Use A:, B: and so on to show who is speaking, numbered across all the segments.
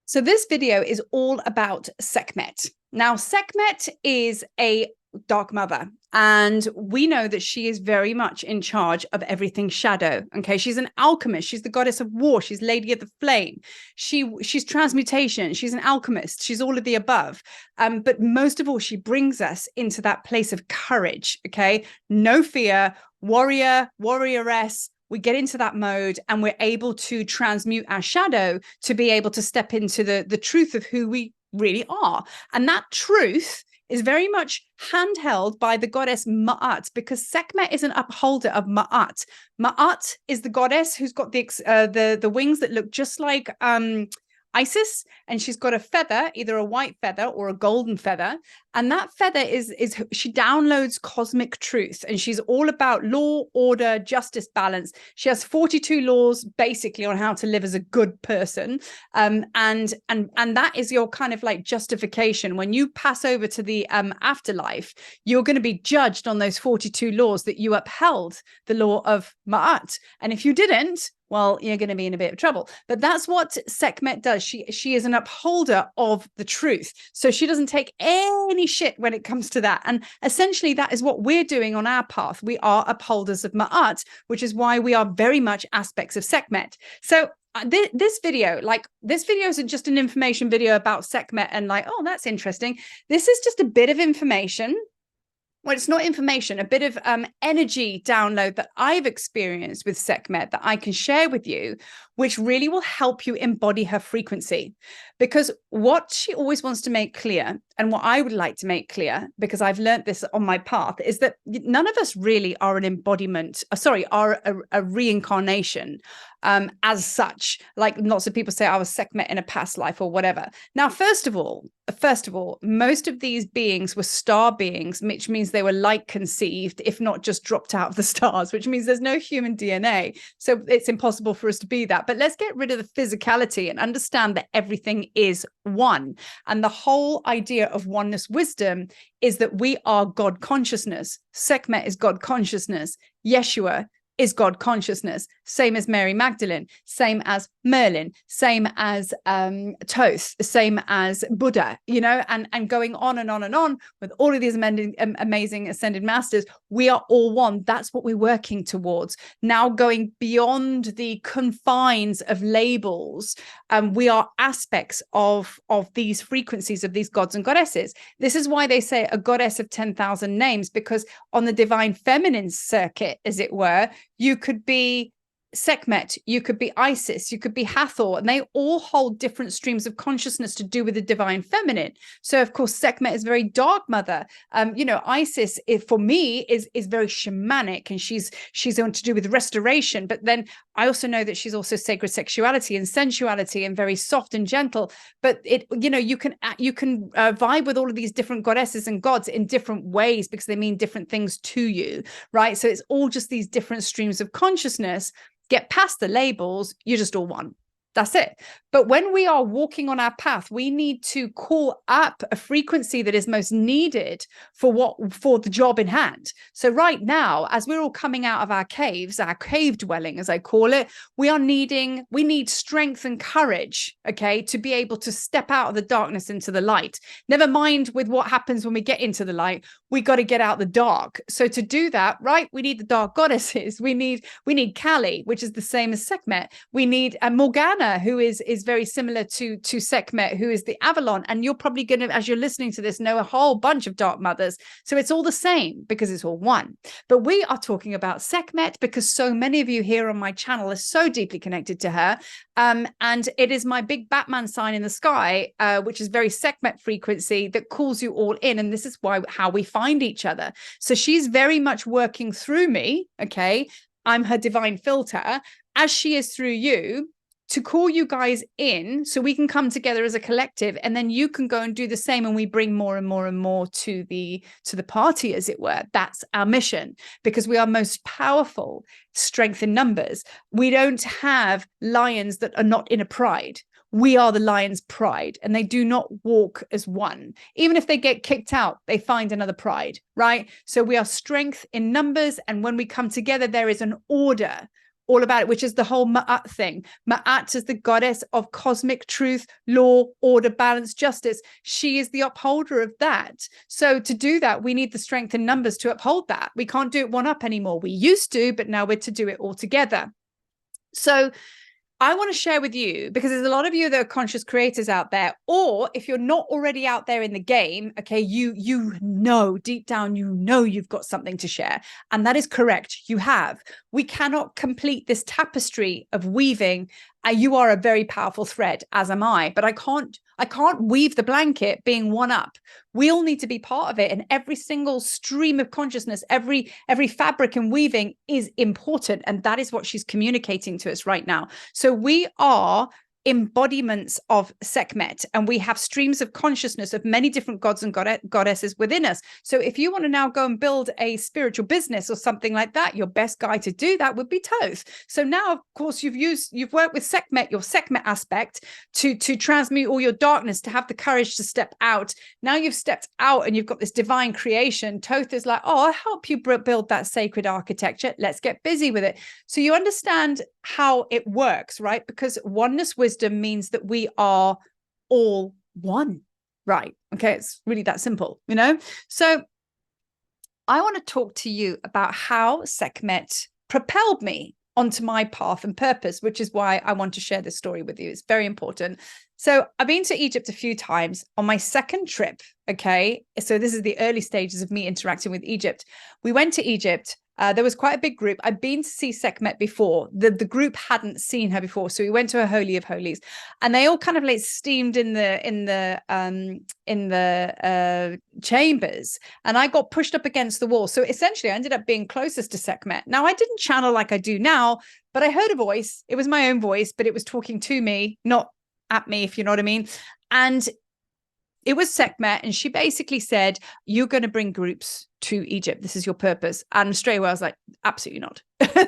A: So this video is all about Sekhmet. Now, Sekhmet is a dark mother, and we know that she is very much in charge of everything shadow. Okay, she's an alchemist. She's the goddess of war. She's Lady of the Flame. She's transmutation. She's an alchemist. She's all of the above. But most of all, she brings us into that place of courage. Okay, no fear, warrior, warrioress. We get into that mode and we're able to transmute our shadow to be able to step into the truth of who we really are. And that truth is very much handheld by the goddess Ma'at, because Sekhmet is an upholder of Ma'at. Ma'at is the goddess who's got the wings that look just like Isis, and she's got a feather, either a white feather or a golden feather, and that feather is she downloads cosmic truth, and she's all about law, order, justice, balance. She has 42 laws basically on how to live as a good person, and that is your kind of like justification. When you pass over to the afterlife, you're going to be judged on those 42 laws that you upheld the law of Ma'at, and if you didn't, well, you're going to be in a bit of trouble. But that's what Sekhmet does. She is an upholder of the truth. So she doesn't take any shit when it comes to that. And essentially, that is what we're doing on our path. We are upholders of Ma'at, which is why we are very much aspects of Sekhmet. So this video isn't just an information video about Sekhmet and like, oh, that's interesting. This is just a bit of information. Well, it's not information, a bit of energy download that I've experienced with Sekhmet that I can share with you, which really will help you embody her frequency. Because what she always wants to make clear, and what I would like to make clear, because I've learned this on my path, is that none of us really are an embodiment, are a reincarnation as such. Like lots of people say, I was Sekhmet in a past life or whatever. Now, first of all, most of these beings were star beings, which means they were light conceived, if not just dropped out of the stars, which means there's no human DNA. So it's impossible for us to be that. But let's get rid of the physicality and understand that everything is one. And the whole idea of oneness wisdom is that we are God consciousness. Sekhmet is God consciousness. Yeshua is God consciousness, same as Mary Magdalene, same as Merlin, same as Thoth, same as Buddha, you know, and going on and on and on with all of these amazing ascended masters. We are all one. That's what we're working towards. Now, going beyond the confines of labels, we are aspects of these frequencies of these gods and goddesses. This is why they say a goddess of 10,000 names, because on the divine feminine circuit, as it were, you could be Sekhmet, you could be Isis, you could be Hathor, and they all hold different streams of consciousness to do with the divine feminine. So, of course, Sekhmet is very dark mother. You know, Isis, for me, is very shamanic, and she's on to do with restoration. But then I also know that she's also sacred sexuality and sensuality and very soft and gentle. But you can vibe with all of these different goddesses and gods in different ways because they mean different things to you, right? So it's all just these different streams of consciousness. Get past the labels, you're just all one. That's it. But when we are walking on our path, we need to call up a frequency that is most needed for the job in hand. So right now, as we're all coming out of our caves, our cave dwelling, as I call it, we need strength and courage, okay, to be able to step out of the darkness into the light. Never mind with what happens when we get into the light, we got to get out the dark. So to do that, right, we need the dark goddesses. We need Kali, which is the same as Sekhmet. We need Morgana, who is very similar to Sekhmet, who is the Avalon. And you're probably going to, as you're listening to this, know a whole bunch of dark mothers. So it's all the same because it's all one. But we are talking about Sekhmet because so many of you here on my channel are so deeply connected to her. And it is my big Batman sign in the sky, which is very Sekhmet frequency that calls you all in. And this is how we find each other. So she's very much working through me. Okay. I'm her divine filter, as she is through you, to call you guys in so we can come together as a collective, and then you can go and do the same, and we bring more and more and more to the party, as it were. That's our mission, because we are most powerful, strength in numbers. We don't have lions that are not in a pride. We are the lion's pride, and they do not walk as one. Even if they get kicked out, they find another pride, right? So we are strength in numbers, and when we come together, there is an order. all about it, which is the whole Ma'at thing. Ma'at is the goddess of cosmic truth, law, order, balance, justice. She is the upholder of that. So to do that, we need the strength in numbers to uphold that. We can't do it one up anymore. We used to, but now we're to do it all together. So I want to share with you, because there's a lot of you that are conscious creators out there, or if you're not already out there in the game, okay, you know deep down, you know you've got something to share. And that is correct. You have. We cannot complete this tapestry of weaving. You are a very powerful thread, as am I, but I can't weave the blanket being one up. We all need to be part of it. And every single stream of consciousness, every fabric and weaving is important. And that is what she's communicating to us right now. So we are embodiments of Sekhmet, and we have streams of consciousness of many different gods and goddesses within us. So if you want to now go and build a spiritual business or something like that, your best guy to do that would be Thoth. So now, of course, you've worked with Sekhmet, your Sekhmet aspect, to transmute all your darkness, to have the courage to step out. Now you've stepped out and you've got this divine creation. Thoth is like, oh, I'll help you build that sacred architecture. Let's get busy with it. So you understand how it works, right? Because oneness wisdom means that we are all one, right? Okay, it's really that simple, you know? So I want to talk to you about how Sekhmet propelled me onto my path and purpose, which is why I want to share this story with you. It's very important. So I've been to Egypt a few times. On my second trip, okay, so this is the early stages of me interacting with Egypt. We went to Egypt. There was quite a big group. I'd been to see Sekhmet before. The group hadn't seen her before, so we went to a Holy of Holies, and they all kind of like steamed in the chambers, and I got pushed up against the wall. So essentially, I ended up being closest to Sekhmet. Now, I didn't channel like I do now, but I heard a voice. It was my own voice, but it was talking to me, not at me, if you know what I mean. And it was Sekhmet, and she basically said, you're going to bring groups to Egypt. This is your purpose. And straight away, I was like, absolutely not.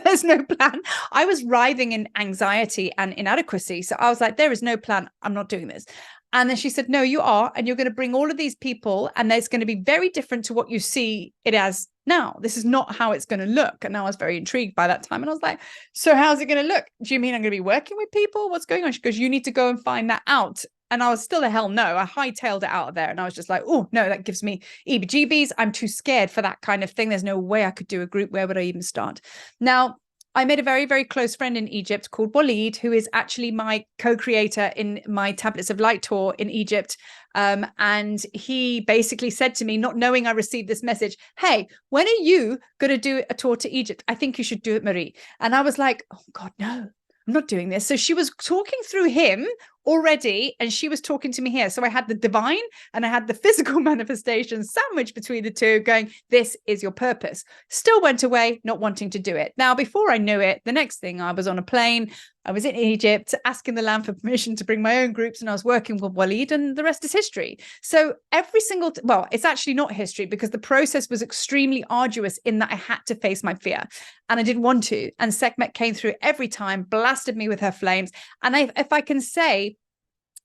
A: There's no plan. I was writhing in anxiety and inadequacy. So I was like, there is no plan. I'm not doing this. And then she said, no, you are. And you're going to bring all of these people, and it's going to be very different to what you see it as now. This is not how it's going to look. And I was very intrigued by that time. And I was like, so how's it going to look? Do you mean I'm going to be working with people? What's going on? She goes, you need to go and find that out. And I was still a hell no. I hightailed it out of there. And I was just like, oh, no, that gives me EBGBs. I'm too scared for that kind of thing. There's no way I could do a group. Where would I even start? Now, I made a very, very close friend in Egypt called Walid, who is actually my co-creator in my Tablets of Light tour in Egypt. And he basically said to me, not knowing I received this message, hey, when are you going to do a tour to Egypt? I think you should do it, Marie. And I was like, oh, God, no. I'm not doing this. So she was talking through him already, and she was talking to me here. So I had the divine and I had the physical manifestation sandwiched between the two, going, this is your purpose. Still went away, not wanting to do it. Now, before I knew it, the next thing, I was on a plane. I was in Egypt asking the land for permission to bring my own groups, and I was working with Walid, and the rest is history. So every single, well, it's actually not history, because the process was extremely arduous in that I had to face my fear, and I didn't want to. And Sekhmet came through every time, blasted me with her flames. And if I can say,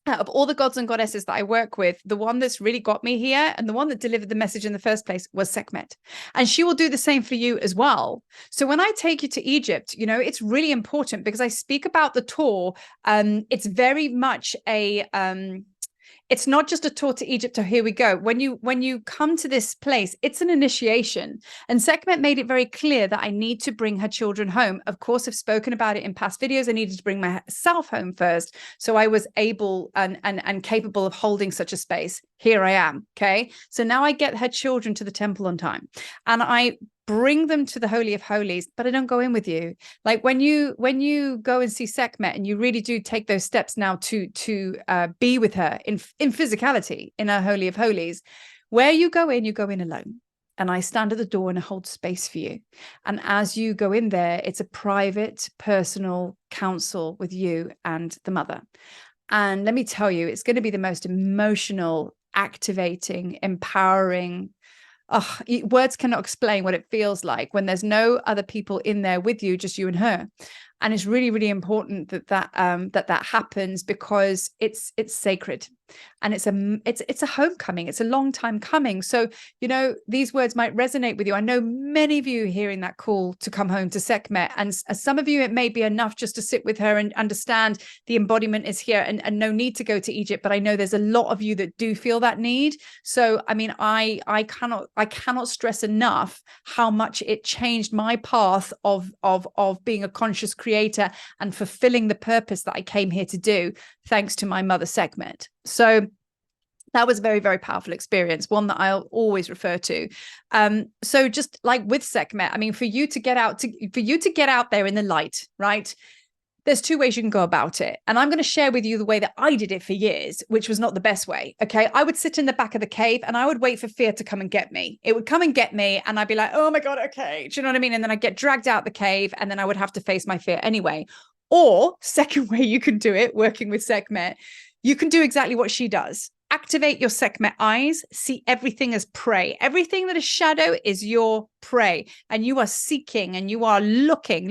A: out of all the gods and goddesses that I work with, the one that's really got me here and the one that delivered the message in the first place was Sekhmet. And she will do the same for you as well. So when I take you to Egypt, you know, it's really important, because I speak about the tour. It's very much a it's not just a tour to Egypt or here we go. When you come to this place, it's an initiation. And Sekhmet made it very clear that I need to bring her children home. Of course, I've spoken about it in past videos. I needed to bring myself home first. So I was able and capable of holding such a space. Here I am. Okay. So now I get her children to the temple on time, and I bring them to the Holy of Holies, but I don't go in with you. Like when you go and see Sekhmet, and you really do take those steps now to be with her in physicality in our Holy of Holies, where you go in alone. And I stand at the door and I hold space for you. And as you go in there, it's a private, personal counsel with you and the mother. And let me tell you, it's going to be the most emotional, activating, empowering. Oh, words cannot explain what it feels like when there's no other people in there with you, just you and her. And it's really, really important that happens, because it's sacred. And it's a homecoming. It's a long time coming. So, you know, these words might resonate with you. I know many of you hearing that call to come home to Sekhmet, and as some of you, it may be enough just to sit with her and understand the embodiment is here, and no need to go to Egypt. But I know there's a lot of you that do feel that need. So, I mean, I cannot stress enough how much it changed my path of being a conscious creator and fulfilling the purpose that I came here to do, thanks to my mother Sekhmet. So that was a very, very powerful experience, one that I'll always refer to. So just like with Sekhmet, I mean, for you to get out there in the light, right? There's two ways you can go about it. And I'm going to share with you the way that I did it for years, which was not the best way. Okay. I would sit in the back of the cave and I would wait for fear to come and get me. It would come and get me and I'd be like, oh my God, okay. Do you know what I mean? And then I'd get dragged out the cave and then I would have to face my fear anyway. Or second way you can do it, working with Sekhmet, you can do exactly what she does. Activate your Sekhmet eyes, see everything as prey. Everything that is shadow is your prey. And you are seeking and you are looking,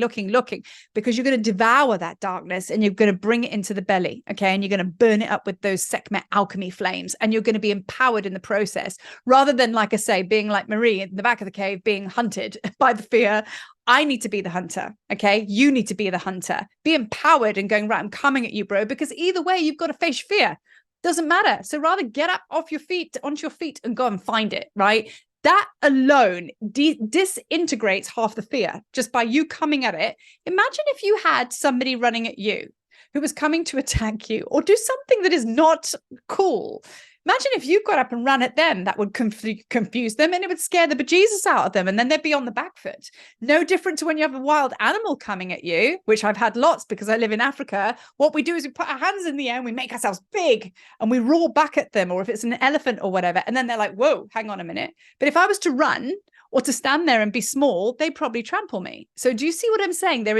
A: because you're going to devour that darkness and you're going to bring it into the belly. Okay. And you're going to burn it up with those Sekhmet alchemy flames. And you're going to be empowered in the process, rather than, like I say, being like Marie in the back of the cave, being hunted by the fear. I need to be the hunter. Okay. You need to be the hunter. Be empowered and going, right, I'm coming at you, bro, because either way, you've got to face fear. Doesn't matter. So rather get up onto your feet and go and find it, right? That alone disintegrates half the fear just by you coming at it. Imagine if you had somebody running at you who was coming to attack you or do something that is not cool. Imagine if you got up and ran at them. That would confuse them and it would scare the bejesus out of them. And then they'd be on the back foot. No different to when you have a wild animal coming at you, which I've had lots because I live in Africa. What we do is we put our hands in the air and we make ourselves big and we roar back at them, or if it's an elephant or whatever. And then they're like, whoa, hang on a minute. But if I was to run or to stand there and be small, they probably trample me. So do you see what I'm saying? There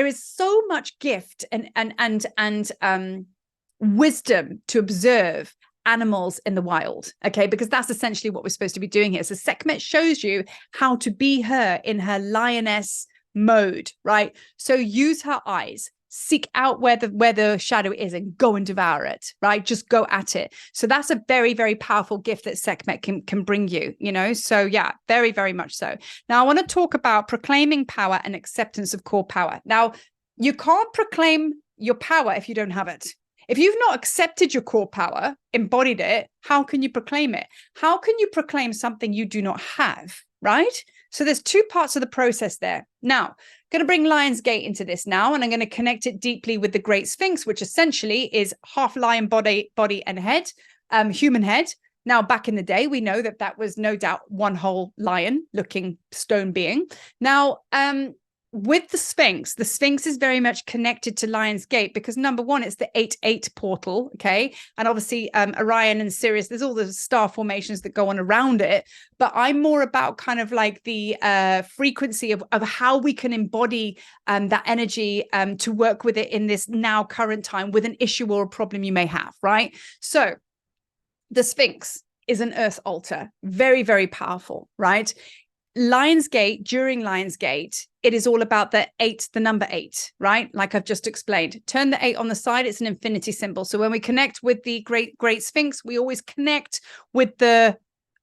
A: is so much gift and wisdom to observe animals in the wild, okay? Because that's essentially what we're supposed to be doing here. So Sekhmet shows you how to be her in her lioness mode, right? So use her eyes, seek out where the shadow is and go and devour it, right? Just go at it. So that's a very, very powerful gift that Sekhmet can bring you, you know? So yeah, very, very much so. Now I want to talk about proclaiming power and acceptance of core power. Now, you can't proclaim your power if you don't have it. If you've not accepted your core power, embodied it, how can you proclaim it? How can you proclaim something you do not have, right? So there's two parts of the process there. Now, I'm going to bring Lion's Gate into this now, and I'm going to connect it deeply with the Great Sphinx, which essentially is half lion body and head, human head. Now, back in the day, we know that was no doubt one whole lion-looking stone being. Now, with the Sphinx is very much connected to Lion's Gate because number one, it's the 8-8 portal, okay? And obviously Orion and Sirius, there's all the star formations that go on around it. But I'm more about kind of like the frequency of how we can embody that energy to work with it in this now current time with an issue or a problem you may have, right? So the Sphinx is an earth altar, very, very powerful, right? Lion's Gate, during Lion's Gate, it is all about the number 8, right? Like I've just explained. Turn the 8 on the side, it's an infinity symbol. So when we connect with the great Sphinx, we always connect with the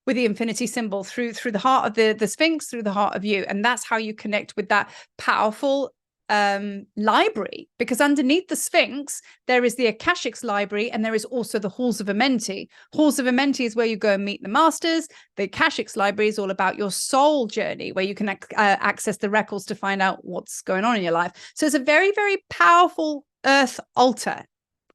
A: infinity symbol through the heart of the Sphinx, through the heart of you. And that's how you connect with that powerful library, because underneath the Sphinx there is the Akashics library, and there is also the Halls of Amenti. Halls of Amenti is where you go and meet the masters. The Akashics library is all about your soul journey, where you can access the records to find out what's going on in your life. So it's a very, very powerful earth altar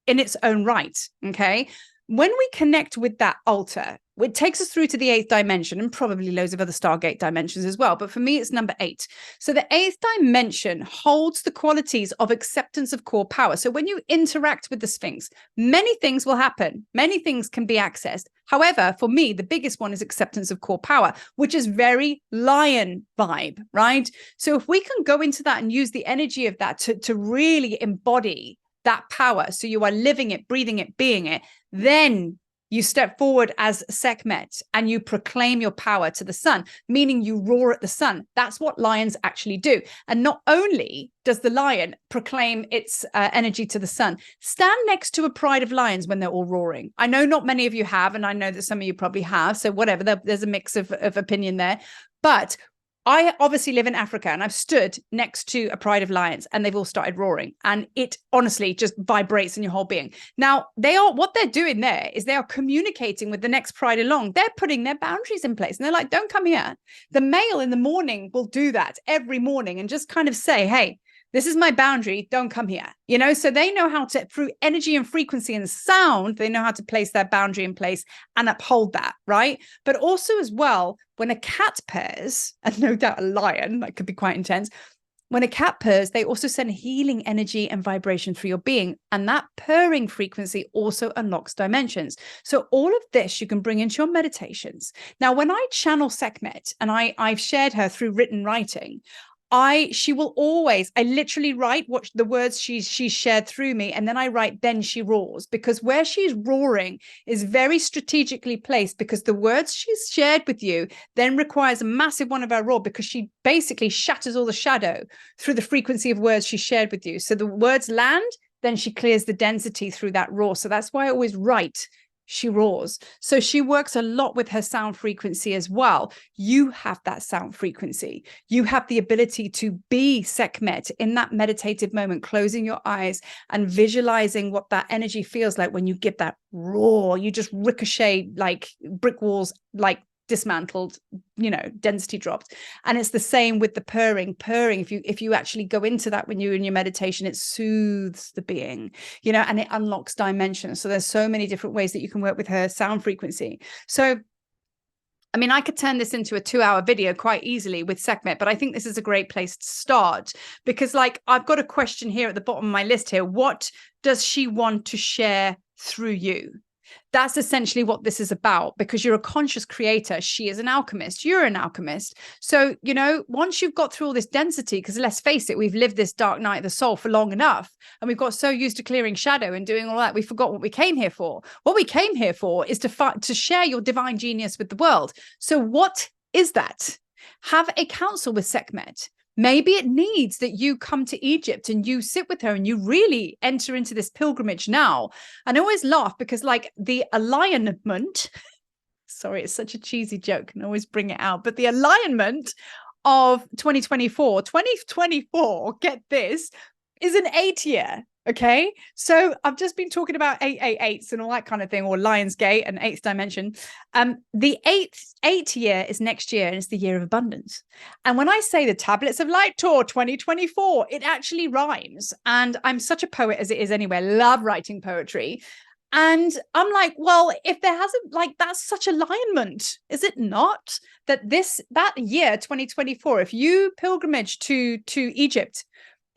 A: in its own right. Okay, when we connect with that altar, it takes us through to the 8th dimension and probably loads of other Stargate dimensions as well. But for me, it's number 8. So the 8th dimension holds the qualities of acceptance of core power. So when you interact with the Sphinx, many things will happen. Many things can be accessed. However, for me, the biggest one is acceptance of core power, which is very lion vibe, right? So if we can go into that and use the energy of that to really embody that power, so you are living it, breathing it, being it, then You step forward as Sekhmet and you proclaim your power to the sun, meaning you roar at the sun. That's what lions actually do. And not only does the lion proclaim its energy to the sun, stand next to a pride of lions when they're all roaring. I know not many of you have, and I know that some of you probably have. So whatever, there's a mix of opinion there. But I obviously live in Africa, and I've stood next to a pride of lions and they've all started roaring, and it honestly just vibrates in your whole being. Now, what they're doing there is they are communicating with the next pride along. They're putting their boundaries in place, and they're like, don't come here. The male in the morning will do that every morning and just kind of say, hey, this is my boundary. Don't come here. So they know how to, through energy and frequency and sound, they know how to place their boundary in place and uphold that, right? But also as well, when a cat purrs, and no doubt a lion, that could be quite intense. When a cat purrs, they also send healing energy and vibration through your being. And that purring frequency also unlocks dimensions. So all of this you can bring into your meditations. Now, when I channel Sekhmet, and I've shared her through written writing, she will always, I literally write what the words she's shared through me, and then I write, then she roars, because where she's roaring is very strategically placed, because the words she's shared with you then requires a massive one of her roar, because she basically shatters all the shadow through the frequency of words she shared with you. So the words land, then she clears the density through that roar. So that's why I always write, she roars. So she works a lot with her sound frequency as well. You have that sound frequency. You have the ability to be Sekhmet in that meditative moment, closing your eyes and visualizing what that energy feels like when you give that roar. You just ricochet like brick walls, like dismantled, density dropped. And it's the same with the purring. If you actually go into that when you're in your meditation, it soothes the being, and it unlocks dimensions. So there's so many different ways that you can work with her sound frequency. So I mean, I could turn this into a 2-hour video quite easily with Sekhmet, but I think this is a great place to start, because I've got a question here at the bottom of my list here. What does she want to share through you? That's essentially what this is about, because you're a conscious creator. She is an alchemist. You're an alchemist. So, once you've got through all this density, because let's face it, we've lived this dark night of the soul for long enough, and we've got so used to clearing shadow and doing all that, we forgot what we came here for. What we came here for is to share your divine genius with the world. So what is that? Have a council with Sekhmet. Maybe it needs that you come to Egypt and you sit with her and you really enter into this pilgrimage now. And I always laugh because the alignment, sorry, it's such a cheesy joke and I always bring it out, but the alignment of 2024, get this, is an 8 year. Okay, so I've just been talking about 888s and all that kind of thing, or Lion's Gate and eighth dimension. The eighth year is next year, and it's the year of abundance. And when I say the Tablets of Light Tour 2024, it actually rhymes. And I'm such a poet as it is anyway. Love writing poetry. And I'm like, well, if there hasn't, that's such alignment, is it not? That year 2024, if you pilgrimage to Egypt,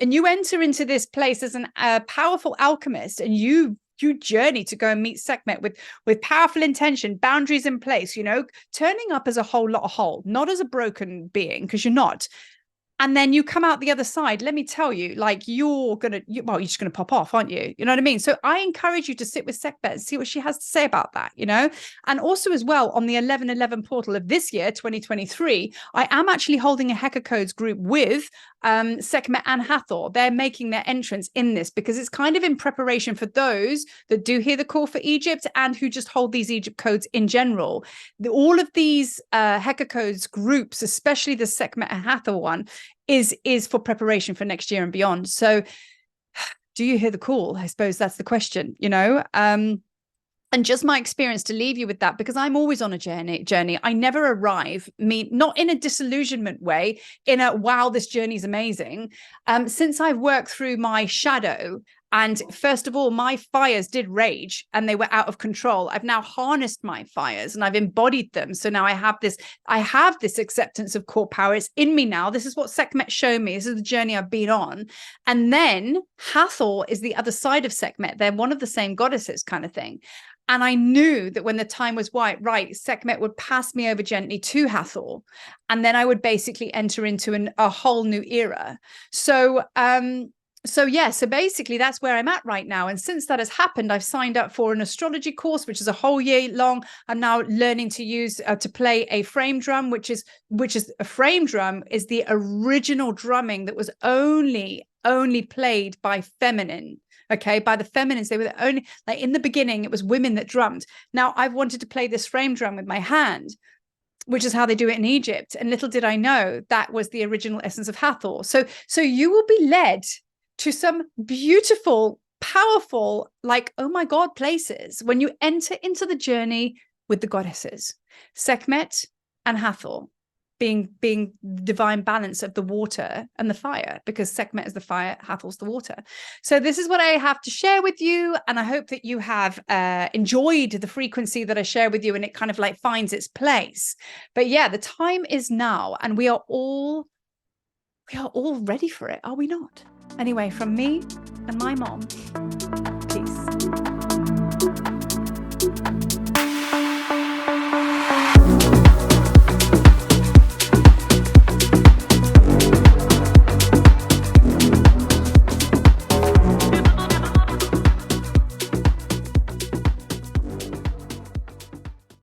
A: and you enter into this place as a powerful alchemist, and you journey to go and meet Sekhmet with powerful intention, boundaries in place, turning up as a whole lot of whole, not as a broken being, because you're not. And then you come out the other side, let me tell you, you're just going to pop off, aren't you? You know what I mean? So I encourage you to sit with Sekhmet and see what she has to say about that, And also as well, on the 1111 portal of this year, 2023, I am actually holding a Hecker Codes group with Sekhmet and Hathor. They're making their entrance in this because it's kind of in preparation for those that do hear the call for Egypt and who just hold these Egypt codes in general. All of these Hecker Codes groups, especially the Sekhmet and Hathor one, is for preparation for next year and beyond. So do you hear the call? I suppose that's the question, and just my experience to leave you with that, because I'm always on a journey. I never arrive, not in a disillusionment way, in a, wow, this journey's amazing. Since I've worked through my shadow, and first of all, my fires did rage and they were out of control. I've now harnessed my fires and I've embodied them. So now I have this acceptance of core power. It's in me now. This is what Sekhmet showed me. This is the journey I've been on. And then Hathor is the other side of Sekhmet. They're one of the same goddesses kind of thing. And I knew that when the time was right, Sekhmet would pass me over gently to Hathor. And then I would basically enter into a whole new era. So, So yeah, so basically that's where I'm at right now. And since that has happened, I've signed up for an astrology course, which is a whole year long. I'm now learning to use to play a frame drum, which is a frame drum is the original drumming that was only played by feminine. Okay, by the feminines. They were the only, like in the beginning, it was women that drummed. Now I've wanted to play this frame drum with my hand, which is how they do it in Egypt. And little did I know that was the original essence of Hathor. So you will be led to some beautiful, powerful, like, oh my God, places when you enter into the journey with the goddesses, Sekhmet and Hathor, being divine balance of the water and the fire, because Sekhmet is the fire, Hathor's the water. So this is what I have to share with you, and I hope that you have enjoyed the frequency that I share with you, and it kind of like finds its place. But yeah, the time is now, and we are all ready for it, are we not? Anyway, from me and my mom.